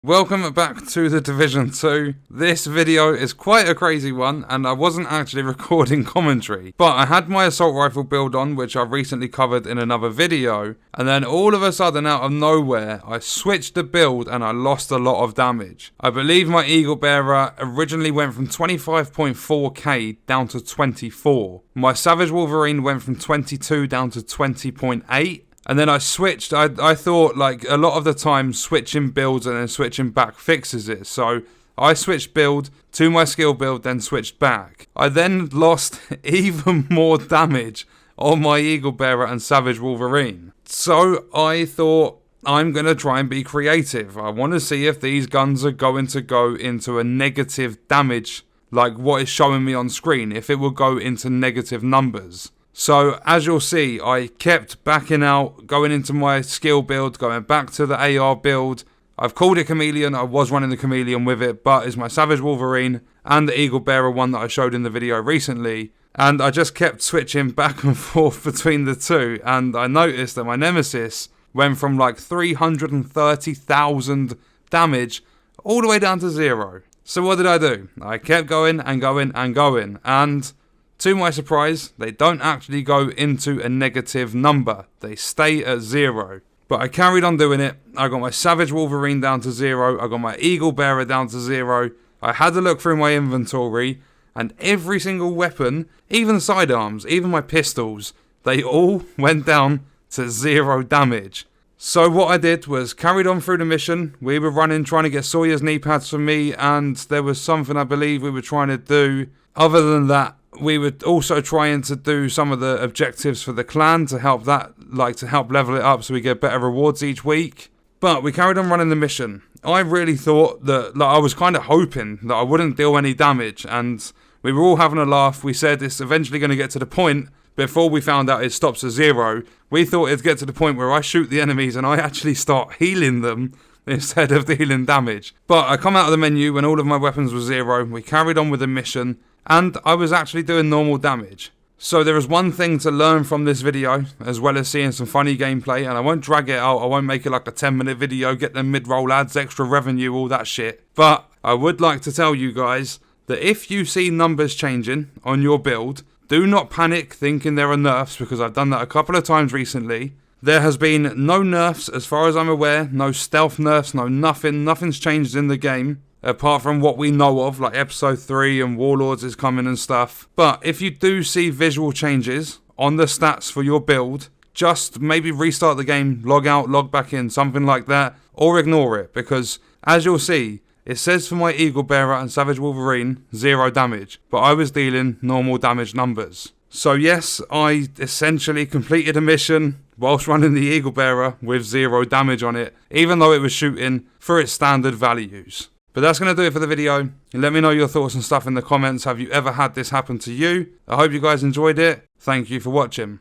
Welcome back to the Division 2. This video is quite a crazy one, and I wasn't actually recording commentary, but I had my assault rifle build on, which I've recently covered in another video, and then all of a sudden out of nowhere I switched the build and I lost a lot of damage. I believe my Eagle Bearer originally went from 25.4k down to 24. My Savage Wolverine went from 22 down to 20.8. And then I switched. I thought like a lot of the time switching builds and then switching back fixes it. So I switched build to my skill build, then switched back. I then lost even more damage on my Eagle Bearer and Savage Wolverine. So I thought I'm going to try and be creative. I want to see if these guns are going to go into a negative damage like what is showing me on screen. If it will go into negative numbers. So, as you'll see, I kept backing out, going into my skill build, going back to the AR build. I've called it Chameleon, I was running the Chameleon with it, but it's my Savage Wolverine and the Eagle Bearer one that I showed in the video recently. And I just kept switching back and forth between the two, and I noticed that my Nemesis went from like 330,000 damage all the way down to 0. So what did I do? I kept going and going and going, and to my surprise, they don't actually go into a negative number. They stay at 0. But I carried on doing it. I got my Savage Wolverine down to 0. I got my Eagle Bearer down to 0. I had to look through my inventory, and every single weapon, even sidearms, even my pistols, they all went down to 0 damage. So what I did was carried on through the mission. We were running, trying to get Sawyer's knee pads for me, and there was something I believe we were trying to do. Other than that, we were also trying to do some of the objectives for the clan to help that, to help level it up so we get better rewards each week. But we carried on running the mission. I really thought that, I was kind of hoping that I wouldn't deal any damage, and we were all having a laugh. We said it's eventually going to get to the point, before we found out it stops at 0, we thought it'd get to the point where I shoot the enemies and I actually start healing them instead of dealing damage. But I come out of the menu when all of my weapons were 0, we carried on with the mission, and I was actually doing normal damage. So there is one thing to learn from this video, as well as seeing some funny gameplay, and I won't drag it out, I won't make it like a 10-minute video, get them mid-roll ads, extra revenue, all that shit. But I would like to tell you guys that if you see numbers changing on your build, do not panic thinking there are nerfs, because I've done that a couple of times recently. There has been no nerfs as far as I'm aware, no stealth nerfs, no nothing, nothing's changed in the game. Apart from what we know of, like Episode 3 and Warlords is coming and stuff. But if you do see visual changes on the stats for your build, just maybe restart the game, log out, log back in, something like that, or ignore it. Because, as you'll see, it says for my Eagle Bearer and Savage Wolverine, 0 damage. But I was dealing normal damage numbers. So yes, I essentially completed a mission whilst running the Eagle Bearer with 0 damage on it, even though it was shooting for its standard values. But that's going to do it for the video. Let me know your thoughts and stuff in the comments. Have you ever had this happen to you? I hope you guys enjoyed it. Thank you for watching.